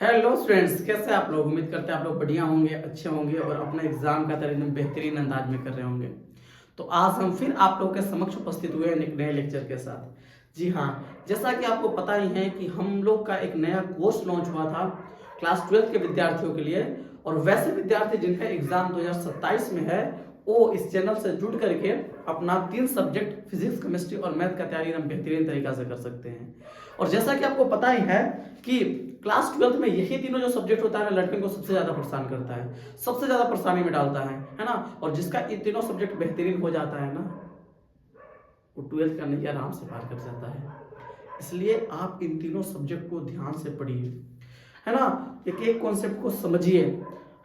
Hello friends, कैसे आप लोग? उम्मीद करते हैं आप लोग बढ़िया होंगे, अच्छे होंगे और अपना एग्जाम का तैयारी बेहतरीन अंदाज में कर रहे होंगे। तो आज हम फिर आप लोगों के समक्ष उपस्थित हुए हैं एक नए लेक्चर के साथ। जी हाँ, जैसा कि आपको पता ही है कि हम लोग का एक नया कोर्स लॉन्च हुआ था क्लास 12 के विद्यार्थियों के लिए। और वैसे विद्यार्थी जिनका एग्जाम 2027 में है, वो इस चैनल से जुड़ करके अपना 3 सब्जेक्ट फिजिक्स, केमिस्ट्री और मैथ का तैयारी हम बेहतरीन तरीका से कर सकते हैं। और जैसा कि आपको पता ही है कि क्लास 12 में यही तीनों जो सब्जेक्ट होता है लड़कियों को सबसे ज्यादा परेशान करता है, सबसे ज्यादा परेशानी में डालता है ना। और जिसका ये तीनों सब्जेक्ट बेहतरीन हो जाता है ना, वो 12th का नैया आराम से पार कर जाता है। इसलिए आप इन तीनों सब्जेक्ट को ध्यान से पढ़िए, है ना। एक एक कॉन्सेप्ट को समझिए,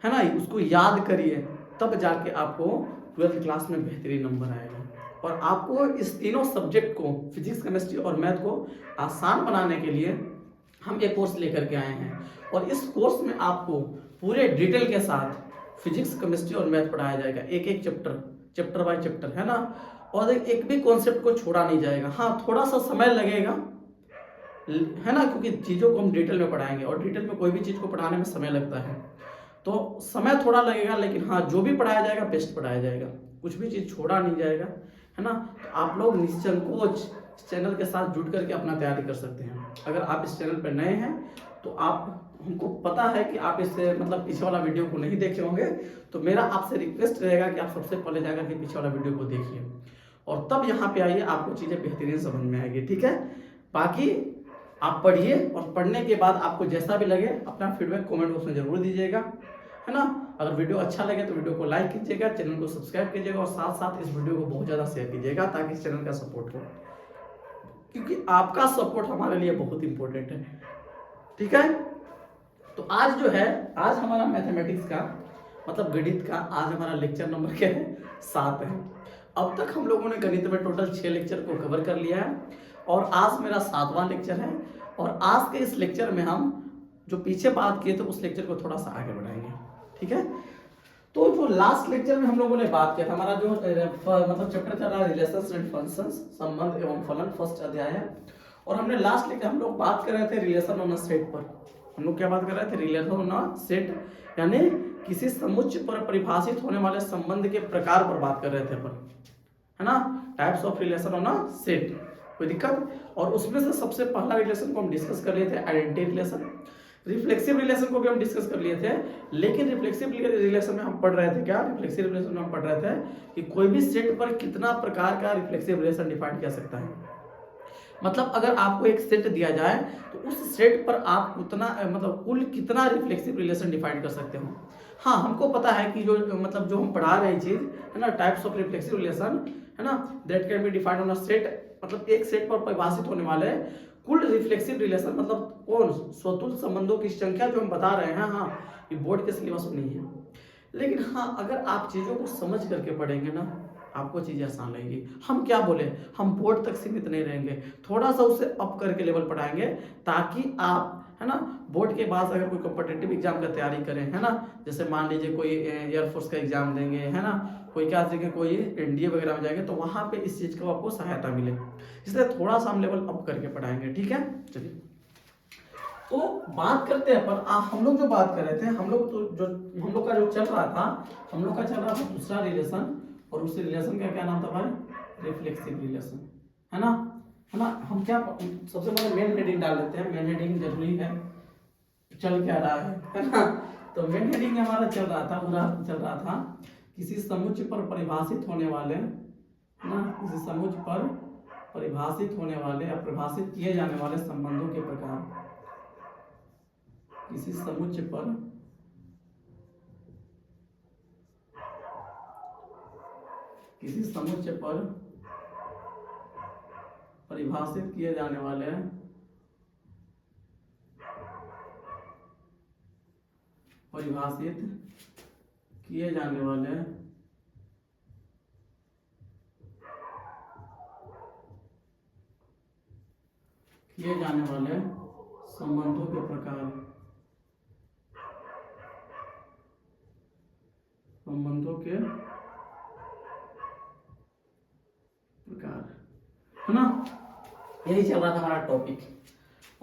है ना, उसको याद करिए, तब जाके आपको 12th क्लास में बेहतरीन नंबर आएगा। और आपको इस तीनों सब्जेक्ट को, फिजिक्स, केमिस्ट्री और मैथ को आसान बनाने के लिए हम एक कोर्स लेकर के आए हैं। और इस कोर्स में आपको पूरे डिटेल के साथ फिजिक्स, केमिस्ट्री और मैथ पढ़ाया जाएगा, एक एक चैप्टर, चैप्टर बाय चैप्टर, है ना। और एक भी कॉन्सेप्ट को छोड़ा नहीं जाएगा। हाँ, थोड़ा सा समय लगेगा, है ना, क्योंकि चीज़ों को हम डिटेल में पढ़ाएंगे और डिटेल में कोई भी चीज़ को पढ़ाने में समय लगता है, तो समय थोड़ा लगेगा। लेकिन हाँ, जो भी पढ़ाया जाएगा बेस्ट पढ़ाया जाएगा, कुछ भी चीज़ छोड़ा नहीं जाएगा, है ना। तो आप लोग निसंकोच इस चैनल के साथ जुड़ करके अपना तैयारी कर सकते हैं। अगर आप इस चैनल पर नए हैं तो आप, हमको पता है कि आप इससे मतलब पीछे वाला वीडियो को नहीं देखे होंगे, तो मेरा आपसे रिक्वेस्ट रहेगा कि आप सबसे पहले जाकर के पीछे वाला वीडियो को देखिए और तब यहाँ पे आइए, आपको चीज़ें बेहतरीन समझ में आएगी, ठीक है। बाकी आप पढ़िए और पढ़ने के बाद आपको जैसा भी लगे अपना फीडबैक कमेंट बॉक्स में जरूर दीजिएगा, है ना। अगर वीडियो अच्छा लगे तो वीडियो को लाइक कीजिएगा, चैनल को सब्सक्राइब कीजिएगा और साथ साथ इस वीडियो को बहुत ज़्यादा शेयर कीजिएगा ताकि इस चैनल का सपोर्ट हो, क्योंकि आपका सपोर्ट हमारे लिए बहुत इंपॉर्टेंट है, ठीक है। तो आज जो है, आज हमारा मैथमेटिक्स का मतलब गणित का आज हमारा लेक्चर नंबर क्या है? 7 है। अब तक हम लोगों ने गणित में टोटल 6 लेक्चर को कवर कर लिया है और आज मेरा 7वां लेक्चर है। और आज के इस लेक्चर में हम जो पीछे बात किए थे उस लेक्चर को थोड़ा सा आगे बढ़ाएंगे, ठीक है। तो जो लास्ट लेक्चर में हम लोगों ने बात किया था, हमारा जो मतलब चैप्टर चल रहा है रिलेशंस एंड फंक्शंस, संबंध एवं फलन, फर्स्ट अध्याय है। और हमने लास्ट लेक्चर हम लोग बात कर रहे थे रिलेशन ऑन अ सेट पर। हम लोग क्या बात कर रहे थे? रिलेशन ऑन अ सेट, यानी किसी समुच्चय पर परिभाषित होने वाले संबंध के प्रकार पर बात कर रहे थे अपन, है ना। Types of relation on a set, कोई दिक्कत? और उसमें से सबसे पहला रिलेशन को हम डिस्कस कर लिए थे आइडेंटिटी रिलेशन। रिफ्लेक्सिव रिलेशन को भी हम डिस्कस कर लिए थे, लेकिन रिफ्लेक्सिव रिलेशन में हम पढ़ रहे थे क्या? रिफ्लेक्सिव रिलेशन में हम पढ़ रहे थे कि कोई भी सेट पर कितना प्रकार का रिफ्लेक्सिव रिलेशन डिफाइन किया सकता है। मतलब अगर आपको एक सेट दिया जाए तो उस सेट पर आप उतना मतलब कुल कितना रिफ्लेक्सिव रिलेशन डिफाइन कर सकते हो। हाँ, हमको पता है कि जो मतलब जो हम पढ़ा रहे चीज है ना, टाइप्स ऑफ रिफ्लेक्सिव रिलेशन, है ना, that can be defined on a set, मतलब एक सेट पर परिभाषित होने वाले कुल रिफ्लेक्सिव रिलेशन, मतलब कौन स्वतुल्य संबंधों की संख्या जो हम बता रहे हैं। हाँ, ये बोर्ड के सिलेबस में नहीं है, लेकिन हाँ, अगर आप चीज़ों को समझ करके पढ़ेंगे ना, आपको चीज़ें आसान लगेगी। हम क्या बोले, हम बोर्ड तक सीमित नहीं रहेंगे, थोड़ा सा उसे अप करके लेवल पढ़ाएंगे, ताकि आप, है ना, बोर्ड के बाद अगर कोई कॉम्पिटिटिव एग्जाम का तैयारी करें, है ना, जैसे मान लीजिए कोई एयरफोर्स का एग्जाम देंगे, है ना, कोई क्या देंगे, कोई एनडीए वगैरह में जाएंगे, तो वहाँ पे इस चीज़ को आपको सहायता मिले, इसलिए थोड़ा सा हम लेवल अप करके पढ़ाएंगे, ठीक है। चलिए, तो बात करते हैं पर हम लोग जो बात कर रहे थे, हम लोग तो जो हम लोग का जो चल रहा था, हम लोग का चल रहा था दूसरा रिलेशन, और उस रिलेशन का क्या नाम था भाई? रिफ्लेक्सिव रिलेशन, है ना। है ना, हम क्या सबसे पहले मेन हेडिंग डाल देते हैं, मेन हेडिंग जरूरी है, चल क्या रहा है ना। तो मेन हेडिंग हमारा चल रहा था, पूरा चल रहा था किसी समुच्चय पर परिभाषित होने वाले, है ना, किसी समुच्चय पर परिभाषित होने वाले या परिभाषित किए जाने वाले संबंधों के प्रकार, किसी समुच्चय पर परिभाषित किए जाने वाले परिभाषित किए जाने वाले किए जाने वाले संबंधों के प्रकार, संबंधों के प्रकार, है ना। यही चल रहा था हमारा टॉपिक।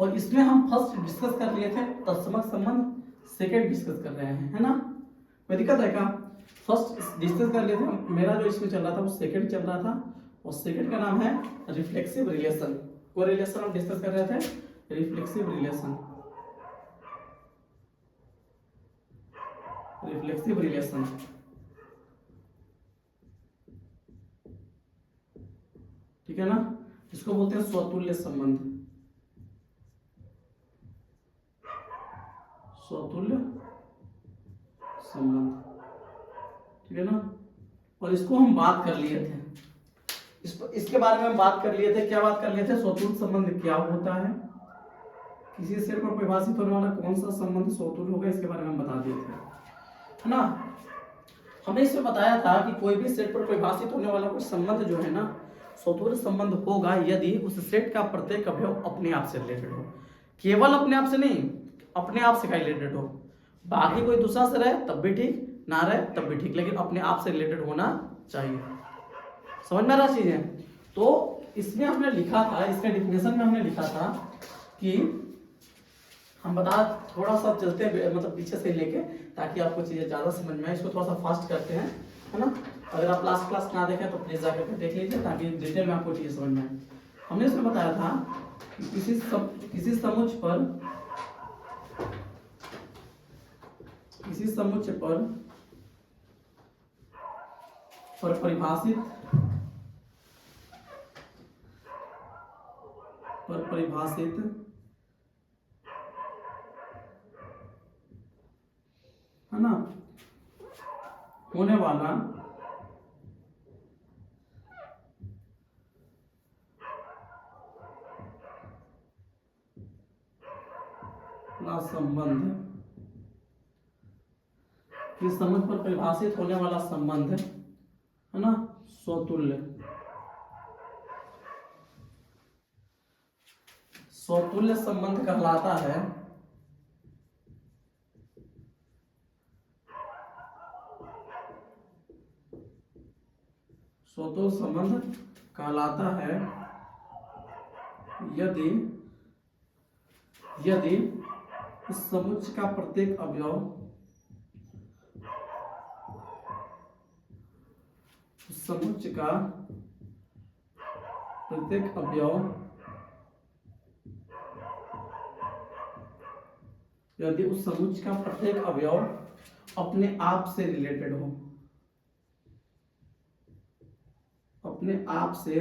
और इसमें हम फर्स्ट डिस्कस कर लिए थे तत्समक संबंध, सेकंड डिस्कस कर रहे हैं, है ना? कोई दिक्कत है क्या? फर्स्ट डिस्कस कर लिए थे, मेरा जो इसमें चल रहा था वो सेकंड चल रहा था, और सेकंड का नाम है रिफ्लेक्सिव रिलेशन। वो रिलेशन हम डिस्कस कर रहे थे, रिफ्लेक्सिव रिलेशन, रिफ्लेक्सिव रिलेशन। ठीक है ना? इसको बोलते हैं स्वतुल्य संबंध, स्वतुल्य संबंध। ठीक है ना? और इसको हम बात कर लिए थे, इसके बारे में हम बात कर लिए थे। क्या बात कर लिए थे? स्वतुल्य संबंध क्या होता है, किसी सेट पर परिभाषित होने वाला कौन सा संबंध स्वतुल्य होगा, इसके बारे में हम बता दिए थे, है ना? हमने इसमें बताया था कि कोई भी सेट पर परिभाषित होने वाला कोई संबंध जो है ना, स्वतुल्य संबंध होगा यदि उस सेट का प्रत्येक अवयव अपने आप से रिलेटेड हो। केवल अपने आप से नहीं, अपने आप से का रिलेटेड हो। बाकी कोई दूसरा से रहे तब भी ठीक, ना रहे तब भी ठीक, लेकिन अपने आप से रिलेटेड होना चाहिए। समझ में आ रहा चीज है? तो इसमें हमने लिखा था, इसके डिफिनेशन में हमने लिखा था कि हम बता थोड़ा सा चलते हैं, मतलब पीछे से लेके, ताकि आपको चीजें ज्यादा समझ में आए। इसको थोड़ा सा फास्ट करते हैं, है ना? अगर आप लास्ट क्लास ना देखें तो प्लीज जाकर देख लीजिए, ताकि डिटेल में आपको चीजें समझ में आए। हमने इसमें बताया था कि किसी समुच्चय पर परिभाषित है ना होने वाला संबंध, किस समझ पर परिभाषित होने वाला संबंध है ना, स्वतुल्य संबंध कहलाता है। स्वतुल्य संबंध कहलाता है यदि उस समुच्चय का प्रत्येक अवयव यदि उस समुच्चय का प्रत्येक अवयव अपने आप से रिलेटेड हो, अपने आप से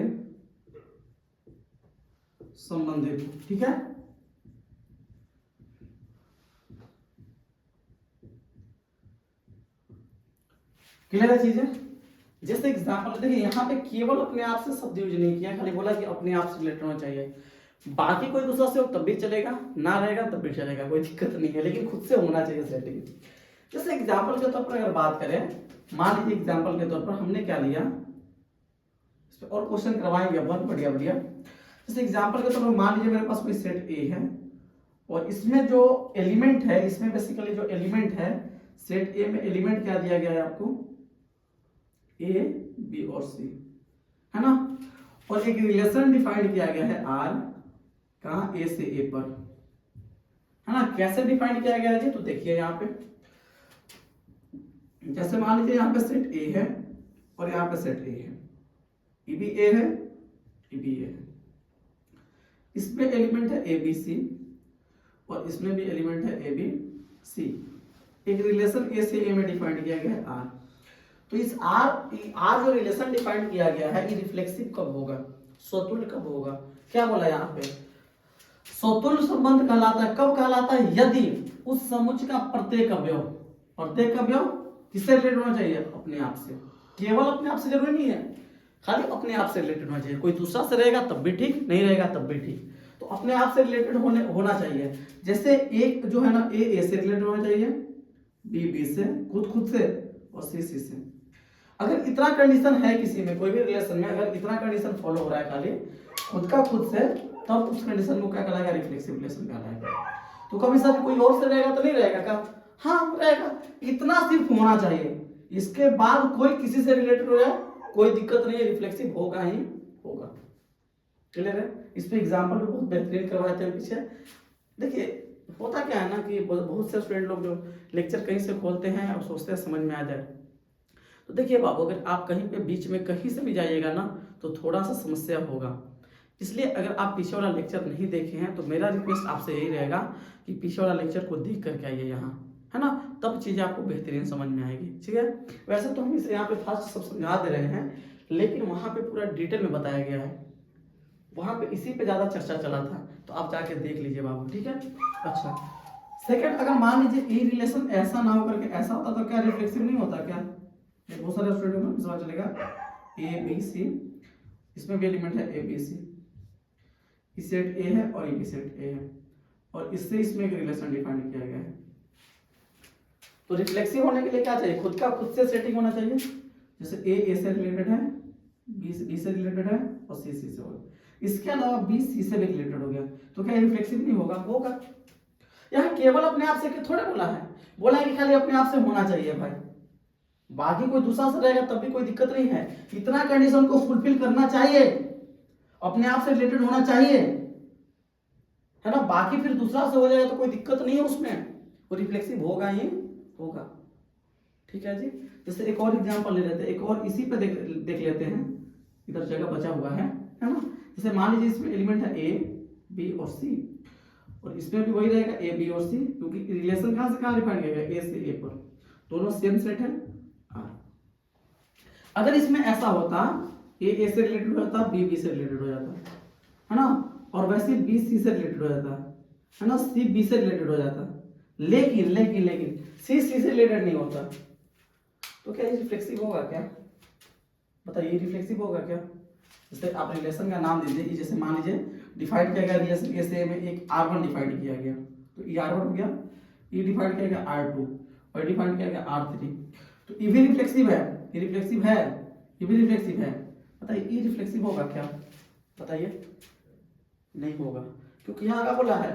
संबंधित हो। ठीक है? क्लियर है चीजें? जैसे एग्जांपल देखिए, यहाँ पे केवल अपने आप से शब्द यूज नहीं किया, खाली बोला कि अपने आप से रिलेटेड होना चाहिए। बाकी कोई दूसरा से हो तब भी चलेगा, ना रहेगा तब भी चलेगा, कोई दिक्कत नहीं है, लेकिन खुद से होना चाहिए सेटिंग। जैसे एग्जांपल के तौर पर अगर बात करें, मान लीजिए एग्जांपल के तौर पर हमने क्या लिया, इस पे और क्वेश्चन करवाएंगे बहुत बढ़िया बढ़िया। जैसे एग्जांपल के तौर पर मान लीजिए मेरे पास कोई सेट ए है, और इसमें जो एलिमेंट है, इसमें बेसिकली जो एलिमेंट है सेट ए में, एलिमेंट क्या दिया गया है आपको, ए बी और सी, है ना? और एक रिलेशन डिफाइंड किया गया है आर, कहां, ए से ए पर, है ना? कैसे डिफाइंड किया गया है जी? तो देखिए यहाँ पे, जैसे मान लीजिए यहाँ पे सेट ए है और यहाँ पे सेट ए है, ये भी ए है, ये भी ए है, इसमें एलिमेंट है ए बी सी और इसमें भी एलिमेंट है ए बी सी। एक रिलेशन ए से ए में डिफाइंड किया गया है आर। तो इस आर जो रिलेशन डिफाइंड किया गया है, ये रिफ्लेक्सिव कब होगा, स्वतुल्य कब होगा? क्या बोला यहाँ पे? स्वतुल्य संबंध कहलाता है, कब कहलाता है? यदि उस समुच्चय का प्रत्येक अवयव किससे रिलेटेड होना चाहिए? अपने आप से। केवल अपने आप से जरूरी नहीं है, खाली अपने आप से रिलेटेड होना चाहिए। कोई दूसरा से रहेगा तब भी ठीक, नहीं रहेगा तब भी ठीक, तो अपने आप से रिलेटेड होना चाहिए। जैसे एक जो है ना, ए से रिलेटेड होना चाहिए, बी से, खुद से, और सी से। अगर इतना कंडीशन है किसी में, कोई भी रिलेशन में अगर इतना कंडीशन फॉलो हो रहा है, खाली खुद से, तब उस कंडीशन को क्या कहलाएगा? रिफ्लेक्सिव रिलेशन कहलाएगा। तो कभी सर कोई और से रहेगा तो नहीं रहेगा क्या? हाँ रहेगा, इतना सिर्फ होना चाहिए। इसके बाद कोई किसी से रिलेटेड हो जाए कोई दिक्कत नहीं है, रिफ्लेक्सिव होगा ही होगा। क्लियर है? इस पे एग्जाम्पल भी बहुत बेहतरीन करवाए थे पीछे। देखिए होता क्या है ना कि बहुत से स्टूडेंट लोग जो लेक्चर कहीं से खोलते हैं और सोचते हैं समझ में आ जाए। तो देखिए बाबू, अगर आप कहीं पे बीच में कहीं से भी जाइएगा ना तो थोड़ा सा समस्या होगा। इसलिए अगर आप पीछे वाला लेक्चर नहीं देखे हैं तो मेरा रिक्वेस्ट आपसे यही रहेगा कि पीछे वाला लेक्चर को देख करके आइए यहाँ, है ना, तब चीज़ें आपको बेहतरीन समझ में आएगी। ठीक है, वैसे तो हम इसे यहाँ पे फास्ट सब समझा दे रहे हैं, लेकिन वहाँ पे पूरा डिटेल में बताया गया है, वहाँ पे इसी पे ज़्यादा चर्चा चला था, तो आप जाके देख लीजिए बाबू। ठीक है, अच्छा सेकंड, अगर मान लीजिए ई रिलेशन ऐसा ना हो करके ऐसा होता तो क्या रिफ्लेक्सिव नहीं होता क्या? बहुत सारे स्टूडेंट में सवाल चलेगा ए बी सी, इसमें भी एलिमेंट है ए बी सी, इस सेट ए है और ये भी सेट ए है, और इससे इसमें एक रिलेशन डिफाइन किया गया है। तो रिफ्लेक्सिव होने के लिए क्या चाहिए? खुद का खुद से सेटिंग होना चाहिए। जैसे ए से रिलेटेड है, बी से रिलेटेड है और सी से होगा। इसके अलावा बी सी से भी रिलेटेड हो गया, तो क्या रिफ्लेक्सिव नहीं होगा? होगा। यहाँ केवल अपने आप से थोड़े बोला है, बोला है कि खाली अपने आप से होना चाहिए भाई, बाकी कोई दूसरा से रहेगा तब भी कोई दिक्कत नहीं है। इतना कंडीशन को फुलफिल करना चाहिए, अपने आप से रिलेटेड होना चाहिए, है ना, बाकी फिर दूसरा से हो जाएगा तो कोई दिक्कत नहीं है उसमें, वो रिफ्लेक्सिव होगा ही होगा। ठीक है जी, जैसे एक और एग्जांपल ले लेते हैं, एक और इसी पे देख लेते हैं, इधर जगह बचा हुआ है ना। जैसे मान लीजिए इसमें एलिमेंट है ए बी और सी, और इसमें भी वही रहेगा ए बी और सी, क्योंकि रिलेशन कहां से कहां डिफाइन किया गया? ए से ए पर, दोनों सेम सेट है आर। अगर इसमें ऐसा होता ए से रिलेटेड हो जाता, बी से रिलेटेड हो जाता, है ना, और वैसे बी सी से रिलेटेड हो जाता है ना, सी बी से रिलेटेड हो जाता, लेकिन लेकिन लेकिन सी सी से रिलेटेड नहीं होता, तो क्या ये रिफ्लेक्सिव होगा क्या? बताइए, रिफ्लेक्सिव होगा क्या? जैसे आप रिलेशन का नाम दीजिए, जैसे मान लीजिए डिफाइंड किया गया रिलेशन ए से में एक R1 डिफाइंड किया गया, तो ये R1 हो गया, ये डिफाइंड किया गया R2 और डिफाइंड किया गया R3, तो ये भी रिफ्लेक्सिव है, ये रिफ्लेक्सिव है, ये भी रिफ्लेक्सिव है। बताइए ये रिफ्लेक्सिव होगा क्या? बताइए, नहीं होगा, क्योंकि यहाँ का बोला है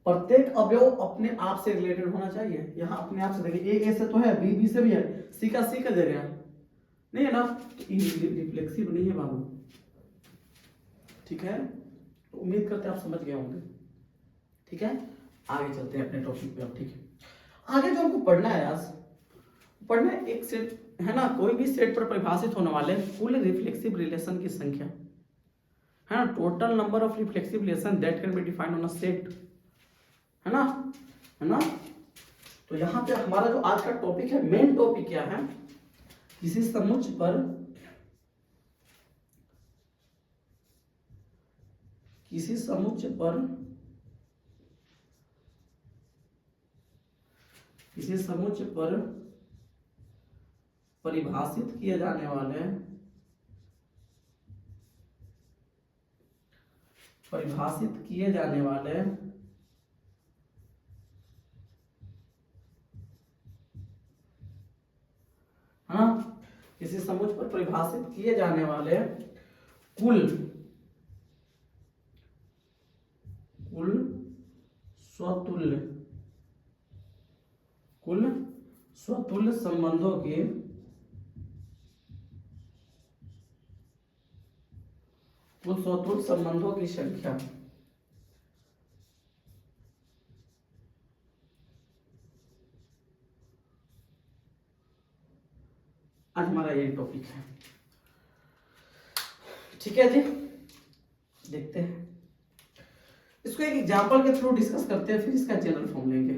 प्रत्येक अवयव अपने आप से रिलेटेड होना चाहिए। यहाँ अपने आप से देखिए, ए से तो है, बी से भी है, सी का सी का जगह नहीं है ना, तो ये रिफ्लेक्सिव नहीं है बाबू। ठीक है, तो उम्मीद करते हैं आप समझ गए होंगे। ठीक है, आगे चलते हैं अपने टॉपिक पे अब। ठीक है, आगे जो हमको पढ़ना है आज, पढ़ना है एक सेट है ना, कोई भी सेट पर परिभाषित होने वाले कुल रिफ्लेक्सिव रिलेशन की संख्या, है ना, total number of reflexive relation that can be defined on a set, है ना, है ना। तो यहाँ पे हमारा जो आज का टॉपिक है, मेन टॉपिक क्या है? किसी समुच्चय पर परिभाषित किए जाने वाले हाँ, किसी समुच्चय पर परिभाषित किए जाने वाले कुल स्वतुल्य संबंधों की संख्या, आज हमारा ये टॉपिक है। ठीक है जी, देखते हैं इसको एक एग्जांपल के थ्रू डिस्कस करते हैं, फिर इसका जनरल फॉर्म लेंगे।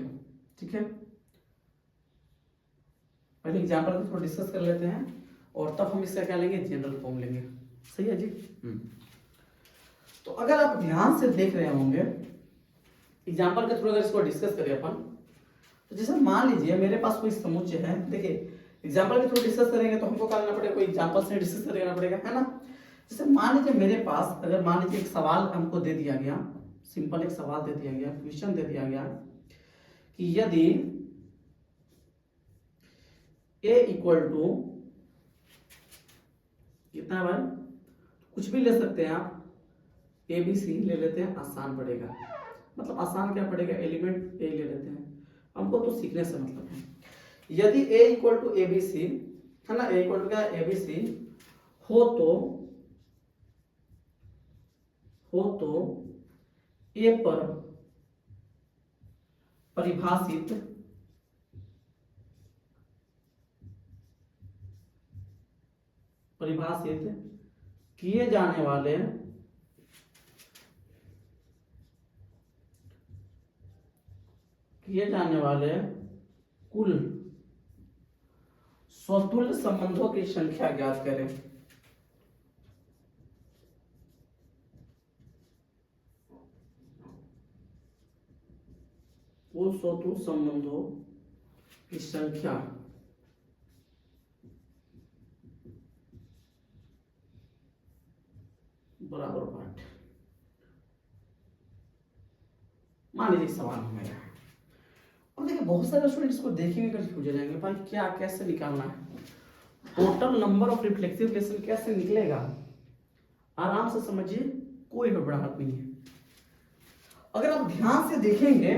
ठीक है, पहले एग्जांपल के थ्रू डिस्कस कर लेते हैं और तब हम इसका क्या लेंगे? जनरल फॉर्म लेंगे। सही है जी। तो अगर आप ध्यान से देख रहे होंगे, एग्जांपल के थ्रू अगर इसको डिस्कस करें अपन, तो जैसे मान लीजिए मेरे पास कोई समुच्चय है। देखिए एग्जांपल के थ्रू डिस्कस करेंगे तो हमको क्या करना पड़ेगा? कोई एग्जांपल से डिस्कस करना पड़ेगा, है ना। जैसे मान लीजिए मेरे पास, अगर मान लीजिए एक सवाल हमको दे दिया गया, सिंपल एक सवाल दे दिया गया, क्वेश्चन दे दिया गया कि यदि a इक्वल टू कितना बार, कुछ भी ले सकते हैं आप, ए बी सी ले लेते हैं, आसान पड़ेगा। मतलब आसान क्या पड़ेगा? एलिमेंट ए ले लेते हैं, हमको तो सीखने से मतलब है। यदि a equal to A B C, है ना, a इक्वल टू क्या? ए बी सी हो हो तो ए पर परिभाषित किए जाने वाले कुल स्वतुल्य संबंधों की संख्या ज्ञात करें। कुल स्वतुल्य संबंधों की संख्या बराबर पाठ। मान लीजिए सवाल हमें अब देखिए बहुत सारे स्टूडेंट इसको देखेंगे कंफ्यूज हो जाएंगे, भाई क्या कैसे निकालना है, total number of reflexive relation कैसे निकलेगा। आराम से समझिए, कोई घबराहट नहीं है। अगर आप ध्यान से देखेंगे,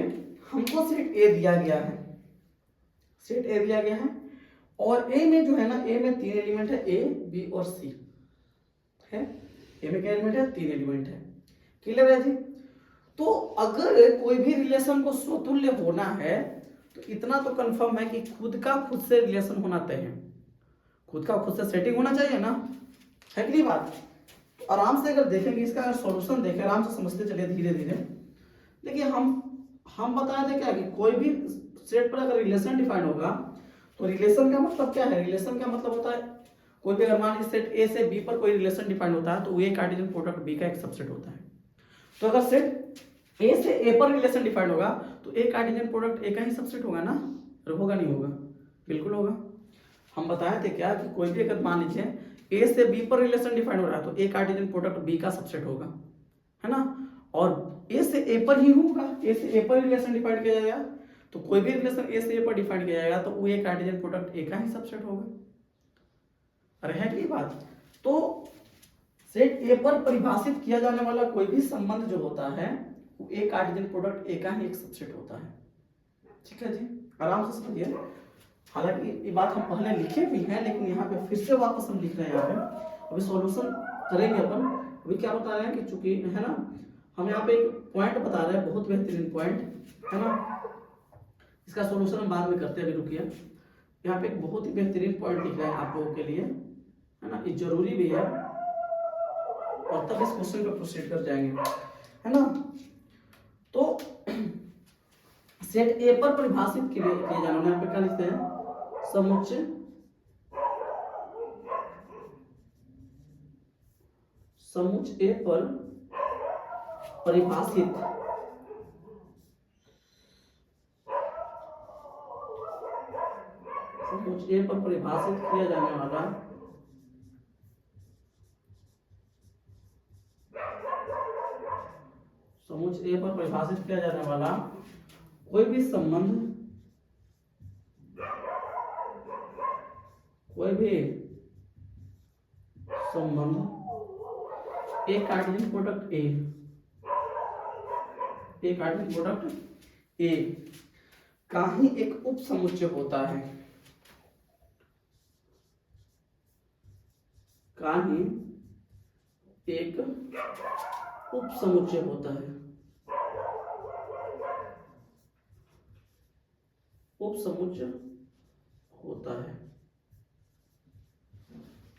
हमको सेट ए दिया गया है, और ए में जो है ना, ए में 3 एलिमेंट है, ए बी और सी है। ए में क्या एलिमेंट है? 3 एलिमेंट है। क्लियर है जी? तो अगर कोई भी रिलेशन को स्वतुल्य होना है तो इतना तो कंफर्म है कि खुद से रिलेशन होना तय है, खुद से सेटिंग होना चाहिए ना, है कि नहीं बात। तो आराम से अगर देखेंगे, इसका अगर सॉल्यूशन देखें, आराम से समझते चलिए धीरे धीरे। देखिए हम बताए थे क्या कि कोई भी सेट पर अगर रिलेशन डिफाइन होगा तो रिलेशन का मतलब क्या है? रिलेशन का मतलब होता है कोई भी, अगर मान लीजिए सेट ए से बी पर कोई रिलेशन डिफाइन होता है तो वो कार्टेशियन प्रोडक्ट बी का एक सबसेट होता है। तो अगर सेट ए से ए पर रिलेशन डिफाइन होगा तो ए कार्टेशियन प्रोडक्ट ए का ही सबसेट होगा ना, होगा नहीं होगा? बिल्कुल होगा। हम बताए थे क्या कि कोई भी अगर मान लीजिए ए से बी पर रिलेशन डिफाइन हो रहा है तो ए कार्टेशियन प्रोडक्ट बी का सबसेट होगा, है ना। और ए से ए पर ही होगा, ए से ए पर रिलेशन डिफाइन किया जाएगा तो कोई भी रिलेशन ए से ए पर डिफाइन किया जाएगा तो वो ए कार्टेशियन प्रोडक्ट ए का ही सबसेट होगा। अरे है कि बात। तो सेट ए पर परिभाषित किया जाने वाला कोई भी संबंध जो होता है वो ए कार्टेशियन प्रोडक्ट ए का ही एक सबसेट होता है। ठीक है जी, आराम से समझिए। हालांकि ये बात हम पहले लिखे भी हैं लेकिन यहाँ पे फिर से वापस हम लिख रहे हैं। यहाँ पे अभी सॉल्यूशन करेंगे अपन। अभी क्या बता रहे हैं कि चूंकि है ना, हम यहाँ पे एक पॉइंट बता रहे हैं, बहुत बेहतरीन पॉइंट है ना। इसका सॉल्यूशन हम बाद में करते हैं, अभी रुकिए। यहाँ पे एक बहुत ही बेहतरीन पॉइंट लिख रहे हैं आप लोगों के लिए, है ना, ये जरूरी भी है और तब इस क्वेश्चन पे प्रोसीड कर जाएंगे, है ना। तो सेट ए पर परिभाषित किए जाने वाले, यहाँ पे क्या लिखते हैं? समुच्चय ए पर परिभाषित किया जाने वाला समुच्चय ए पर परिभाषित किया जाने वाला कोई भी संबंध, ए कार्टेशियन प्रोडक्ट ए का ही एक उप समुच्चय होता है,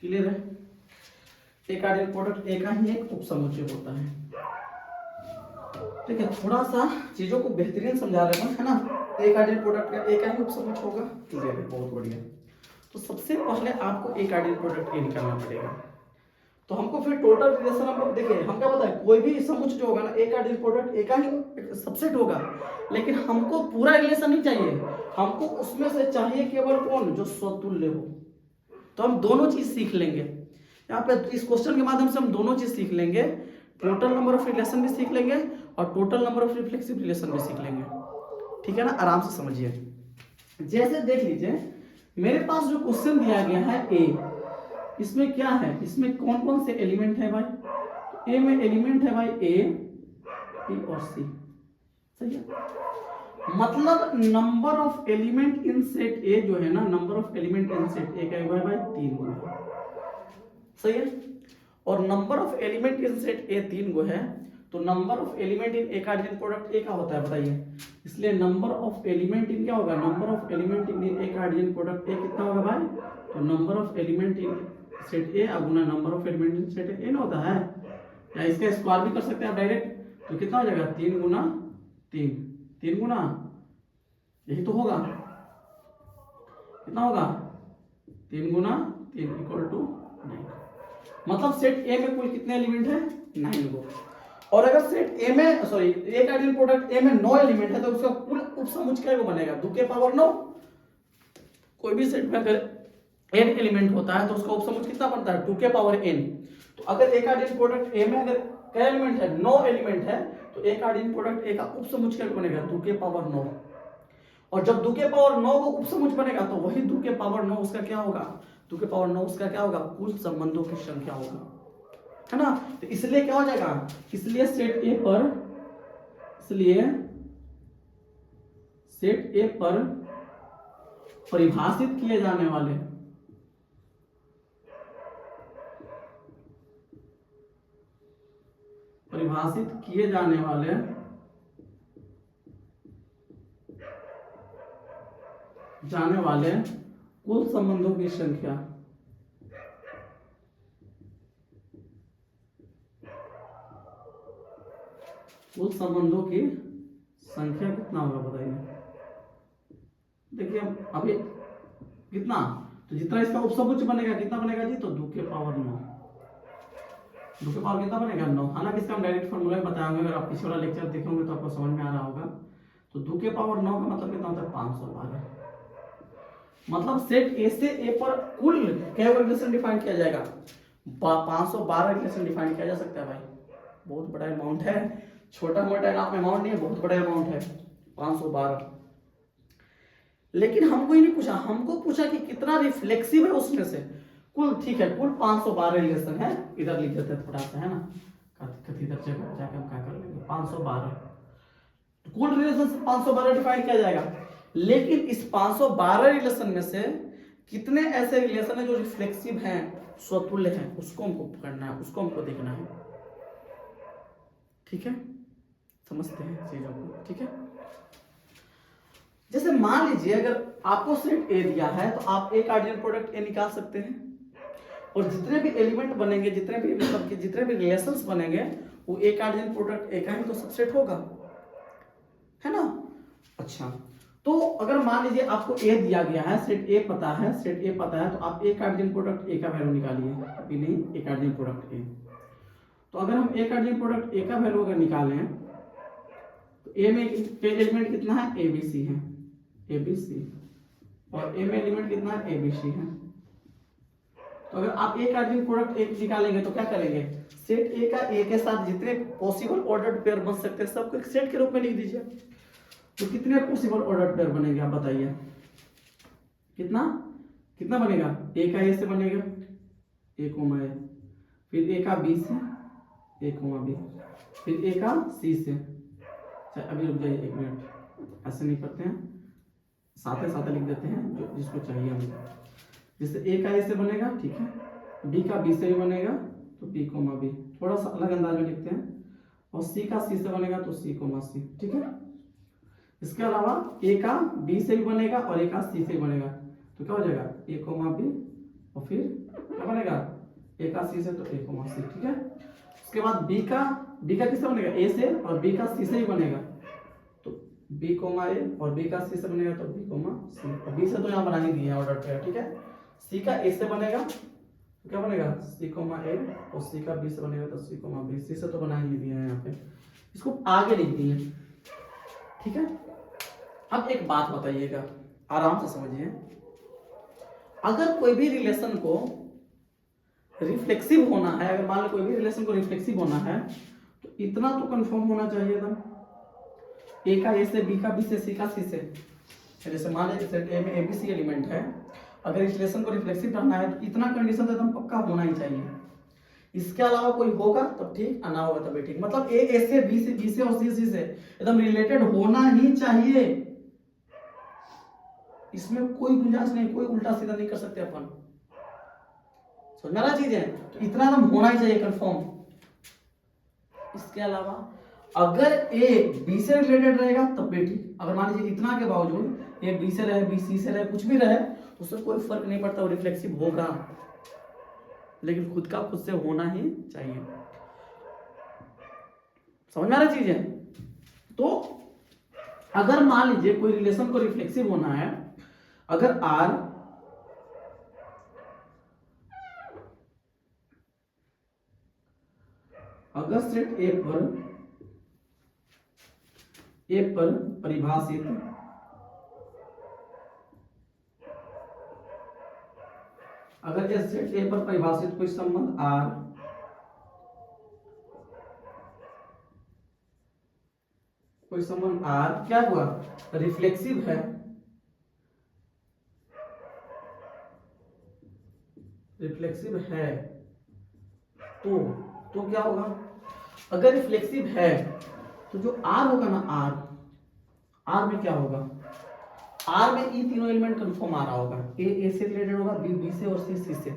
क्लियर है? ए कार्टेशियन प्रोडक्ट ए का ही एक उप समुच्चय होता है। ठीक है, थोड़ा सा चीजों को बेहतरीन समझा रहे हैं, है ना। ए कार्टेशियन प्रोडक्ट का ए का ही उप समुच्चय होगा। क्लियर है, बहुत बढ़िया। तो सबसे पहले आपको ए कार्टेशियन प्रोडक्ट ए निकालना पड़ेगा। तो हमको फिर टोटल रिलेशन हम लोग देखिए, हम क्या बताए, कोई भी समुच्चय जो होगा ना, ए कार्टेशियन प्रोडक्ट ए का ही सबसेट होगा। लेकिन हमको पूरा रिलेशन नहीं चाहिए, हमको उसमें से चाहिए केवल कौन? जो स्वतुल्य हो। तो हम दोनों चीज सीख लेंगे यहाँ पे। इस क्वेश्चन के माध्यम से हम दोनों चीज सीख लेंगे, टोटल नंबर ऑफ रिलेशन भी सीख लेंगे और total number of reflexive relation भी सीख लेंगे। ठीक है ना, आराम से समझिए। जैसे देख लीजिए, मेरे पास जो क्वेश्चन दिया गया है ए, इसमें क्या है? इसमें कौन कौन से एलिमेंट है भाई? तो ए में एलिमेंट है भाई ए, बी और सी। सही है, मतलब number of element in set ए जो है ना, number of element in set ए का हुआ है भाई 3 हुआ है। सही है। और number of element in set A 3 गो है, तो number of element in A cartesian product A का होता है बताइए, इसलिए नंबर ऑफ एलिमेंट इन क्या होगा, number of element in A cartesian product A कितना होगा भाई, तो number of element in set A गुना number of element in set A ना होता है, या इसका स्क्वायर भी कर सकते हैं आप डायरेक्ट, तो कितना हो जाएगा 3 गुना 3, 3 गुना यही तो होगा, कितना होगा 3 गुना 3 इक्वल टू 9। मतलब सेट ए में कुल कितने एलिमेंट है 9 गो, और अगर सेट ए में सॉरी ए कार्डियन प्रोडक्ट ए में 9 एलिमेंट है तो उसका कुल उपसमुच्चय क्या बनेगा 2 के पावर 9। कोई भी सेट में अगर n एलिमेंट होता है तो उसका उपसमुच्चय कितना बनता है 2 के पावर n। तो अगर ए कार्डियन प्रोडक्ट ए में अगर क्या एलिमेंट है 9 एलिमेंट है तो ए कार्डियन प्रोडक्ट ए का उपसमुच्चय क्या बनेगा 2 के पावर 9, और जब 2 के पावर 9 को उपसमुच्चय बनेगा तो वही 2 के पावर 9 उसका क्या होगा 2 के पावर 9 उसका क्या होगा कुल संबंधों की संख्या होगा, है ना। तो इसलिए क्या हो जाएगा, इसलिए सेट ए पर परिभाषित किए जाने वाले कुल संबंधों की संख्या कितना होगा बताइए। देखिए अभी कितना, तो जितना इसका उपसमुच्चय बनेगा कितना बनेगा जी, तो 2 के पावर 9, 2 के पावर कितना बनेगा 9। हालांकि इसका हम डायरेक्ट फॉर्मूला बताएंगे, अगर आप पिछले वाला लेक्चर देखोगे तो आपको समझ में आ रहा होगा। तो 2 के पावर 9 का मतलब कितना होता है 512। मतलब सेट ए से ए पर कुल क्या रिलेशन डिफाइन किया जाएगा 512 रिलेशन डिफाइन किया जा सकता है भाई, बहुत बड़ा अमाउंट है, छोटा मोटा अमाउंट नहीं है, बहुत बड़ा अमाउंट है 512। लेकिन हमको ही नहीं पूछा, हमको पूछा कि कितना रिफ्लेक्सिव है उसमें से कुल, ठीक है कुल 512 रिलेशन है, इधर लिख देते हैं थोड़ा सा, है ना, इधर जाकर हम क्या कर लेंगे 512 कुल रिलेशन 512 डिफाइन किया जाएगा। लेकिन इस 512 रिलेशन में से कितने ऐसे रिलेशन है जो रिफ्लेक्सिव हैं, स्वतुल्य हैं, उसको हमको पकड़ना है, उसको हमको देखना है, ठीक है, समझते हैं चीजों को, ठीक है। जैसे मान लीजिए अगर आपको सेट ए दिया है तो आप ए कार्डियन प्रोडक्ट ए निकाल सकते हैं, और जितने भी एलिमेंट बनेंगे, जितने भी रिलेशंस बनेंगे वो ए कार्डियन प्रोडक्ट ए का ही तो सबसेट होगा, है ना। अच्छा, तो अगर मान लीजिए आपको ए दिया गया है, सेट ए पता है, तो आप ए कार्डियन प्रोडक्ट ए का वैल्यू निकालिए, अभी नहीं ए कार्डियन प्रोडक्ट ए। तो अगर हम ए कार्डियन प्रोडक्ट ए का वैल्यू अगर निकालें तो ए में एलिमेंट कितना है एबीसी है, एबीसी, और ए में एलिमेंट कितना है एबीसी है। तो अगर आप ए कार्डियन प्रोडक्ट ए निकालेंगे तो क्या करेंगे, सेट ए का ए के साथ जितने पॉसिबल ऑर्डर्ड पेयर बन सकते हैं सबको एक सेट के रूप में लिख दीजिए। तो कितने पॉसिबल ऑर्डर्ड पेयर बनेंगे आप बताइए, कितना बनेगा, ए का ए से बनेगा ए कोमा ए, फिर ए का बी से ए कोमा बी, फिर ए का सी से, अभी रुक जाइए 1 मिनट, ऐसे नहीं करते हैं, साथ लिख देते हैं जो जिसको चाहिए हमको। जैसे ए का ए से बनेगा, ठीक है, बी का बी से भी बनेगा तो बी कोमा बी, थोड़ा सा अलग अंदाज में लिखते हैं, और सी का सी से बनेगा तो सी कोमा सी, ठीक है। इसके अलावा ए का बी से भी बनेगा और ए का सी से भी बनेगा, तो क्या हो जाएगा ए कोमा बी, और फिर क्या बनेगा ए का सी से तो ए कोमा सी, ठीक है। उसके बाद बी का किससे बनेगा ए से, और बी का सी से ही बनेगा तो बी कोमा ए, और बी का सी से बनेगा तो बी कोमा सी, और बी से तो यहाँ बना ही दिए हैं ऑर्डर पे, ठीक है। सी का ए से बनेगा तो क्या बनेगा सी कोमा ए, और सी का बी से बनेगा तो सी कोमा बी, सी से तो बना ही दिए हैं यहाँ पे, इसको आगे लिख दिए, ठीक है। अब एक बात बताइएगा, आराम से समझिए, अगर कोई भी रिलेशन को रिफ्लेक्सिव होना है, अगर मान लो कोई भी रिलेशन को रिफ्लेक्सिव होना है तो इतना तो कंफर्म होना चाहिए था, ए का ए से, बी का बी से, सी का सी से। जैसे मान लीजिए सेट ए में एबीसी एलिमेंट है, अगर इस रिलेशन को रिफ्लेक्सिव करना है तो इतना कंडीशन तो एकदम पक्का होना ही चाहिए, इसके अलावा कोई होगा तब ठीक, ना होगा तब ठीक। मतलब ए से, बी से और सी से एकदम रिलेटेड होना ही चाहिए, इसमें कोई गुंजाइश नहीं, कोई उल्टा सीधा नहीं कर सकते अपन, समझ रहा चीज है। तो इतना एकदम होना ही चाहिए कंफर्म। इसके अलावा अगर ए बी से रिलेटेड रहेगा तब भी ठीक। अगर मान लीजिए इतना के बावजूद ए बी से रहे, बी सी से रहे, कुछ भी रहे, तो उससे कोई फर्क नहीं पड़ता, वो रिफ्लेक्सिव होगा, लेकिन खुद का खुद से होना ही चाहिए। समझ में आ रहा चीज है। तो अगर मान लीजिए कोई रिलेशन को रिफ्लेक्सिव होना है, अगर आर अगर सेट ए पर परिभाषित अगर इस सेट ए पर परिभाषित कोई संबंध आर क्या हुआ, रिफ्लेक्सिव है, तो क्या होगा, अगर रिफ्लेक्सिव है तो जो आर होगा ना, आर में क्या होगा, आर में ई तीनों एलिमेंट कंफर्म आ रहा होगा, ए से रिलेटेड होगा, बी बी से और सी सी से,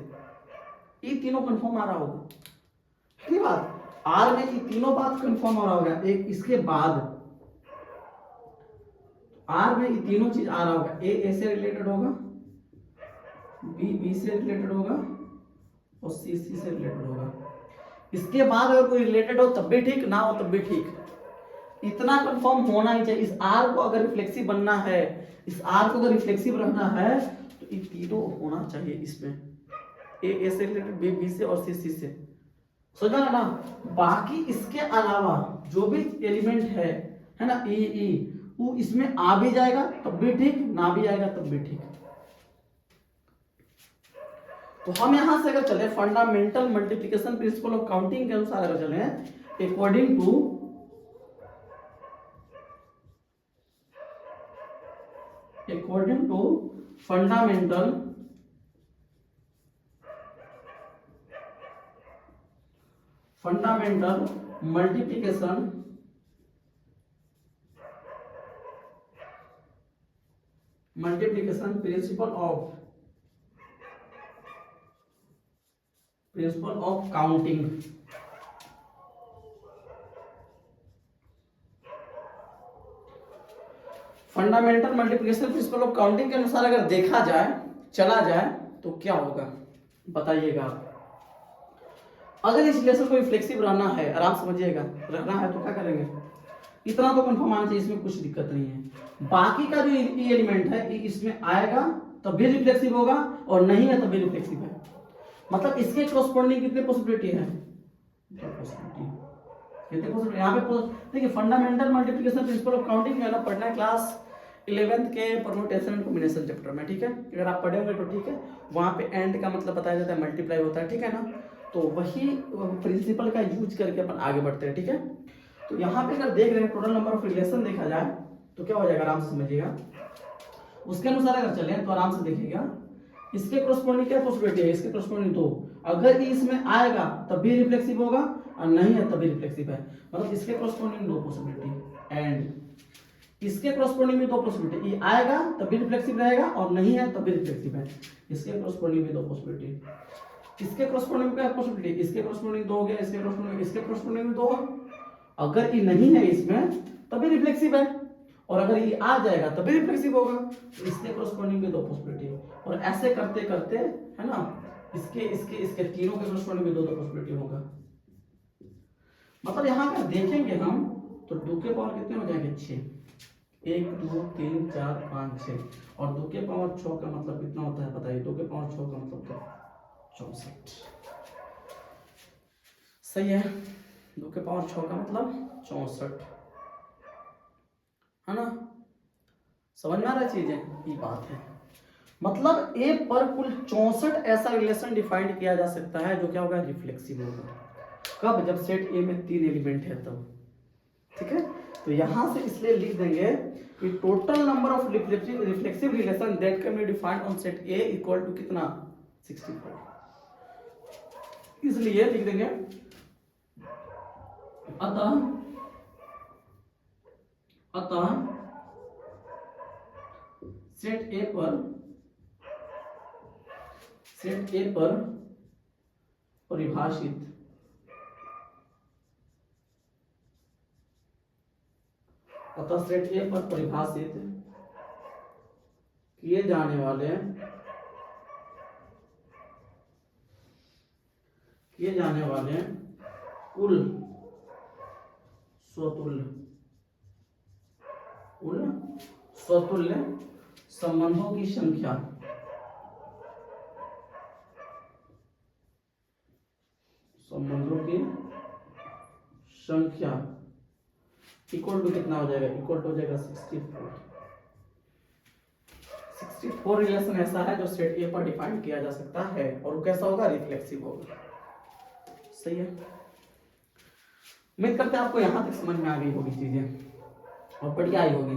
ई तीनों कंफर्म आ रहा होगा। ठीक बात, आर में ई तीनों बात कंफर्म आ रहा होगा। एक इसके बाद आर में ये तीनों चीज आ रहा होगा, ए से रिलेटेड होगा, बी बी से रिलेटेड होगा और सी सी से रिलेटेड होगा। इसके बाद अगर कोई रिलेटेड हो तब भी ठीक, ना हो तब भी ठीक, इतना कंफर्म होना ही चाहिए। इस आर को अगर रिफ्लेक्सिव बनना है, इस आर को अगर रिफ्लेक्सिव रहना है तो ये तीनों होना चाहिए इसमें, ए से रिलेटेड, बी बी से और सी सी से। समझा ना। बाकी इसके अलावा जो भी एलिमेंट है ना, ई वो इसमें आ भी जाएगा तब भी ठीक, ना भी आएगा तब भी ठीक। तो हम यहां से अगर चले fundamental multiplication principle of counting के अनुसार अगर चले, according to fundamental multiplication principle of counting. Fundamental multiplication principle of counting के अनुसार अगर देखा जाए, चला जाए तो क्या होगा बताइएगा। अगर इस रिलेशन को रिफ्लेक्सिव रहना है, आराम समझिएगा, रहना है तो क्या करेंगे, इतना तो कंफर्म आना चाहिए, इसमें कुछ दिक्कत नहीं है। बाकी का जो ई एलिमेंट है इसमें आएगा तब भी रिफ्लेक्सिव होगा और नहीं है तब भी रिफ्लेक्सिव है। मतलब इसके कॉरस्पॉन्डिंग कितने पॉसिबिलिटी है, कितने पॉसिबिलिटी यहाँ पे देखिए। Fundamental multiplication principle of counting है ना, पढ़ना है क्लास 11th के परम्यूटेशन एंड कॉम्बिनेशन चैप्टर में। ठीक है, अगर आप पढ़े होंगे तो ठीक है, वहाँ पे एंड का मतलब बताया जाता है, मल्टीप्लाई होता है। ठीक है ना, तो वही प्रिंसिपल का यूज करके अपन आगे बढ़ते हैं। ठीक है, तो यहाँ पे अगर देख रहे हैं टोटल नंबर ऑफ रिलेशन देखा जाए तो क्या हो जाएगा, आराम से समझिएगा। उसके अनुसार अगर चले तो आराम से देखिएगा, इसके कॉरस्पॉन्डिंग क्या पॉसिबिलिटी है, इसके कॉरस्पॉन्डिंग तो अगर इसमें आएगा तब भी रिफ्लेक्सिव होगा और नहीं है तब भी रिफ्लेक्सिव है। मतलब इसके कॉरस्पॉन्डिंग दो पॉसिबिलिटी, एंड इसके कॉरस्पॉन्डिंग में दो पॉसिबिलिटी, ये आएगा तब भी रिफ्लेक्सिव रहेगा और नहीं है तब भी रिफ्लेक्सिव है। इसके कॉरस्पॉन्डिंग में दो पॉसिबिलिटी, इसके कॉरस्पॉन्डिंग में क्या पॉसिबिलिटी, इसके कॉरस्पॉन्डिंग दो हो गया, इसके कॉरस्पॉन्डिंग में दो। अगर ये नहीं है इसमें तभी रिफ्लेक्सिव है और अगर ये आ जाएगा तभी रिफ्लेक्सिव होगा। तो इसके कॉरस्पॉन्डिंग में दो पॉसिबिलिटी, और ऐसे करते करते है ना, इसके तीनों के कॉरस्पॉन्डिंग में दो पॉसिबिलिटी होगा। मतलब यहाँ पर देखेंगे हम तो 2 के पावर कितने हो जाएंगे, 6, 1 2 3 4 5 6, और 2 के पावर 6 का मतलब कितना होता है बताइए, 2 के पावर 6 का मतलब 64। सही है, 2 के पावर 6 का मतलब 64 है ना। समझ में आ रहा चीज है, ये बात है। मतलब ए पर कुल 64 ऐसा रिलेशन डिफाइंड किया जा सकता है जो क्या होगा, रिफ्लेक्सिव होगा। कब, जब सेट ए में 3 एलिमेंट है तब। ठीक है, तो यहां से इसलिए लिख देंगे कि total number of reflexive relation that can be defined on set A equal to कितना, 64। इसलिए लिख देंगे अतः सेट ए पर परिभाषित अतः सेट ए पर परिभाषित किए जाने वाले कुल स्वतुल्य संबंधों की संख्या इक्वल टू कितना हो जाएगा? इक्वल टू हो जाएगा 64 रिलेशन ऐसा है जो सेट ए पर डिफाइन किया जा सकता है और वो कैसा होगा? रिफ्लेक्सिव होगा। सही है। उम्मीद करते हैं आपको यहां तक समझ में आ गई होगी चीजें और बढ़िया आई होगी।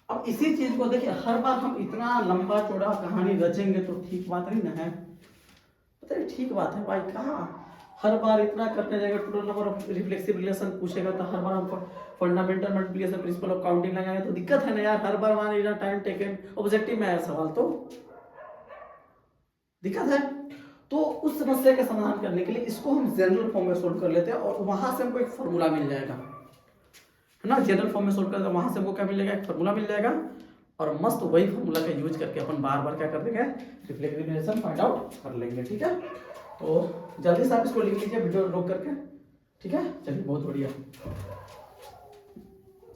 अब इसी चीज को देखिए, हर बार हम इतना लंबा चौड़ा कहानी रचेंगे तो ठीक बात नहीं ना है। पता है ठीक बात है भाई, कहाँ हर बार इतना करने जाएगा, total number of reflexive relation पूछेगा तो हर बार हम fundamental multiplication principle of counting लगाएंगे तो दिक्कत है ना यार। हर बार मान लीजिए टाइम टेकन, ऑब्जेक्टिव में आया सवाल तो दिक्कत है। तो उस समस्या का समाधान करने के लिए इसको हम जनरल फॉर्म में सोल्व कर लेते हैं और वहां से हमको एक फॉर्मूला मिल जाएगा, है ना। जनरल फॉर्म में सोल्व करते हैं, वहां से हमको क्या मिलेगा? एक फॉर्मूला मिल जाएगा और मस्त वही फॉर्मूला का यूज करके अपन बार बार क्या कर देंगे? रिफ्लेक्सिव रिलेशन फाइंड आउट कर लेंगे। ठीक है, तो जल्दी से आप इसको लिख लीजिए वीडियो रोक करके। ठीक है, चलिए बहुत बढ़िया,